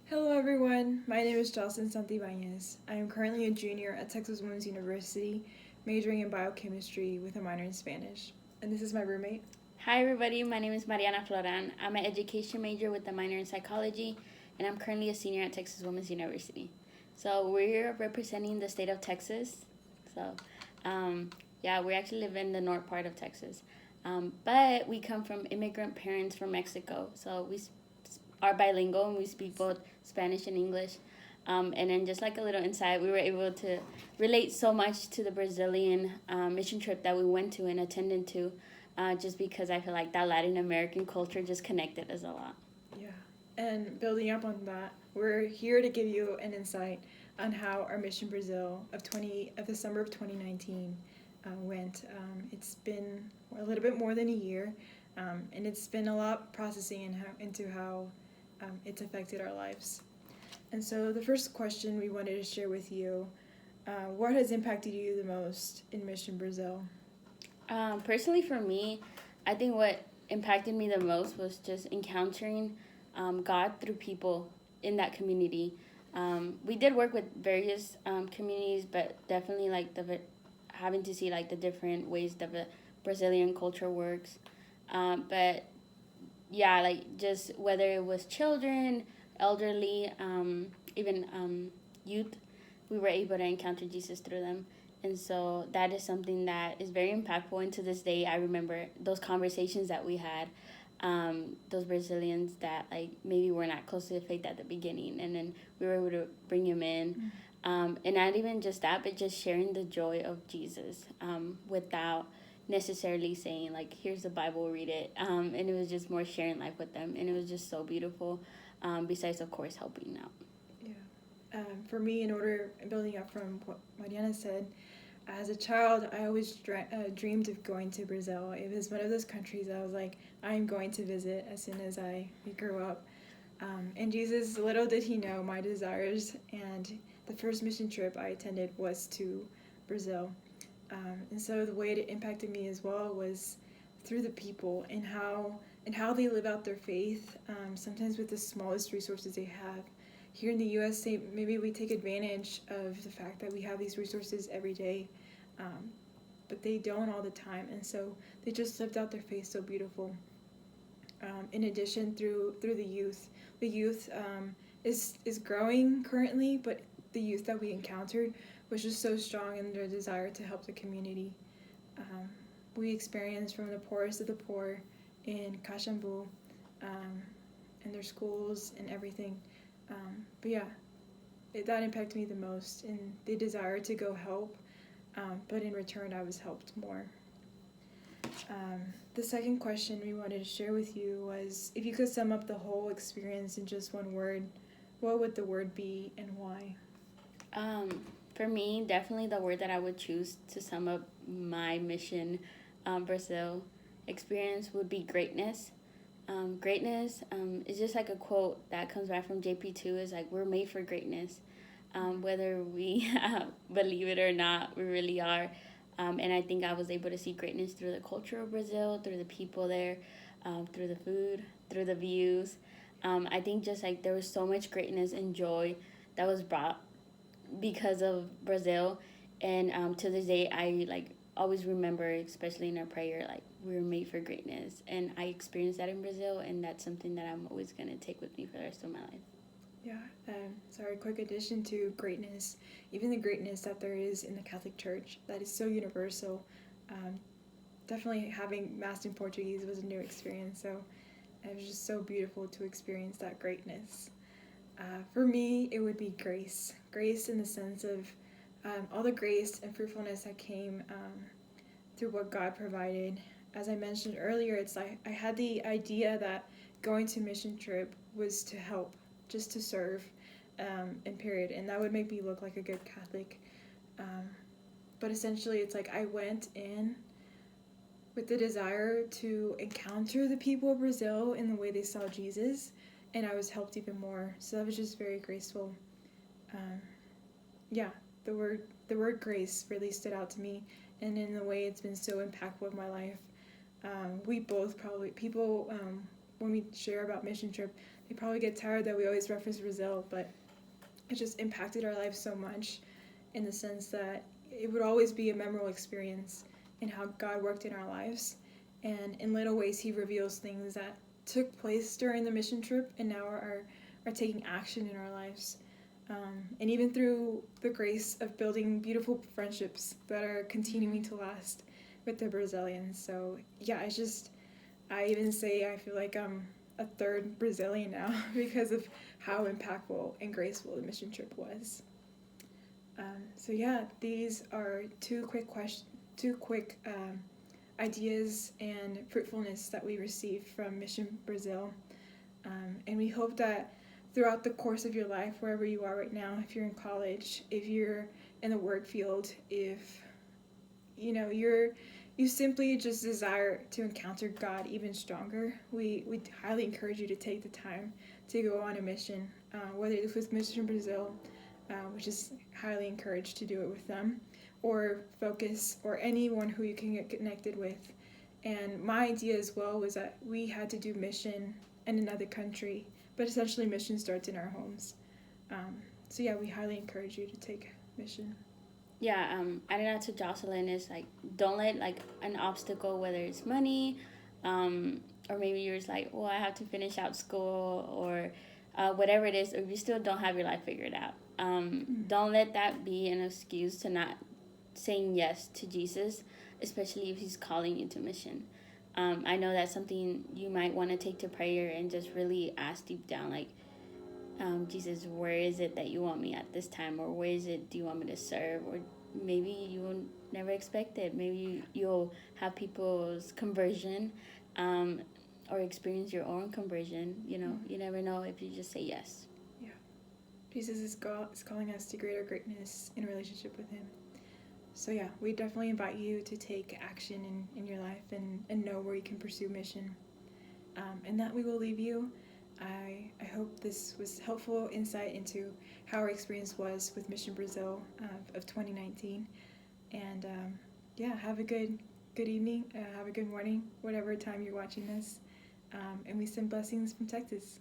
Hello everyone, my name is Jocelyn Santibanez. I am currently a junior at Texas Women's University, majoring in biochemistry with a minor in Spanish. And this is my roommate. Hi, everybody. My name is Mariana Floran. I'm an education major with a minor in psychology, and I'm currently a senior at Texas Women's University. So we're representing the state of Texas. So, yeah, we actually live in the north part of Texas, but we come from immigrant parents from Mexico. So we are bilingual and we speak both Spanish and English. And then just like a little insight, we were able to relate so much to the Brazilian mission trip that we went to and attended to, just because I feel like that Latin American culture just connected us a lot. Yeah. And building up on that, we're here to give you an insight on how our Mission Brazil of the summer of 2019 went. It's been a little bit more than a year, and it's been a lot processing into how it's affected our lives. And so the first question we wanted to share with you, what has impacted you the most in Mission Brazil? Personally, for me, I think what impacted me the most was just encountering God through people in that community. We did work with various communities, but definitely like having to see like the different ways that the Brazilian culture works. But yeah, like just whether it was children, elderly, even youth, we were able to encounter Jesus through them. And so that is something that is very impactful. And to this day, I remember those conversations that we had, those Brazilians that like maybe were not close to the faith at the beginning. And then we were able to bring him in. And not even just that, but just sharing the joy of Jesus without necessarily saying like here's the Bible, read it, and it was just more sharing life with them, and it was just so beautiful, besides of course helping out. Yeah. For me, in order building up from what Mariana said, as a child, I always dreamed of going to Brazil. It was one of those countries I was like, I'm going to visit as soon as I grew up. And Jesus, little did he know my desires. And the first mission trip I attended was to Brazil. And so the way it impacted me as well was through the people and how they live out their faith. Sometimes with the smallest resources they have. Here in the U.S., maybe we take advantage of the fact that we have these resources every day, but they don't all the time, and so they just lived out their faith so beautiful. In addition, through the youth is growing currently, but the youth that we encountered was just so strong in their desire to help the community. Um, we experienced from the poorest of the poor in Kashambu, and their schools and everything. But yeah, that impacted me the most in the desire to go help, but in return, I was helped more. The second question we wanted to share with you was if you could sum up the whole experience in just one word, what would the word be and why? um, for me, definitely the word that I would choose to sum up my mission Brazil experience would be greatness. Greatness is just like a quote that comes back from JP2, is like we're made for greatness. Whether we believe it or not, we really are. And I think I was able to see greatness through the culture of Brazil, through the people there, through the food, through the views. I think just like there was so much greatness and joy that was brought because of Brazil. And to this day, I like always remember, especially in our prayer, like we were made for greatness. And I experienced that in Brazil, and that's something that I'm always going to take with me for the rest of my life. Yeah, sorry, quick addition to greatness, even the greatness that there is in the Catholic Church that is so universal. Um, Definitely having Mass in Portuguese was a new experience, so it was just so beautiful to experience that greatness. For me, it would be grace. Grace in the sense of all the grace and fruitfulness that came through what God provided. As I mentioned earlier, it's like I had the idea that going to mission trip was to help, just to serve, and period. And that would make me look like a good Catholic. Um, but essentially, it's like I went in with the desire to encounter the people of Brazil in the way they saw Jesus, and I was helped even more. So that was just very graceful. Um, yeah, the word grace really stood out to me, and in the way it's been so impactful in my life. We both probably people when we share about mission trip, they probably get tired that we always reference Brazil, but it just impacted our lives so much in the sense that it would always be a memorable experience in how God worked in our lives. And in little ways, He reveals things that took place during the mission trip and now are taking action in our lives. And even through the grace of building beautiful friendships that are continuing to last with the Brazilians. So, yeah, I even say I feel like I'm a third Brazilian now because of how impactful and graceful the mission trip was. So yeah, these are two quick ideas and fruitfulness that we received from Mission Brazil, and we hope that throughout the course of your life, wherever you are right now, if you're in college, if you're in the work field, if you simply just desire to encounter God even stronger, we highly encourage you to take the time to go on a mission, whether it's with Mission Brazil, which is highly encouraged to do it with them, or Focus, or anyone who you can get connected with. And my idea as well was that we had to do mission in another country, but essentially mission starts in our homes. So yeah, we highly encourage you to take mission. Yeah, adding on to Jocelyn is like, don't let like an obstacle, whether it's money, or maybe you're just like, well, I have to finish out school, or whatever it is, or you still don't have your life figured out. Don't let that be an excuse to not saying yes to Jesus, especially if He's calling you to mission. I know that's something you might want to take to prayer and just really ask deep down, like, Jesus, where is it that you want me at this time, or where is it do you want me to serve, or maybe you will never expect it. Maybe you'll have people's conversion, or experience your own conversion. You never know if you just say yes. Yeah, Jesus is calling us to greater greatness in relationship with Him. So yeah, we definitely invite you to take action in your life and know where you can pursue mission. And that we will leave you. I hope this was helpful insight into how our experience was with Mission Brazil of 2019. And yeah, have a good evening, have a good morning, whatever time you're watching this. And we send blessings from Texas.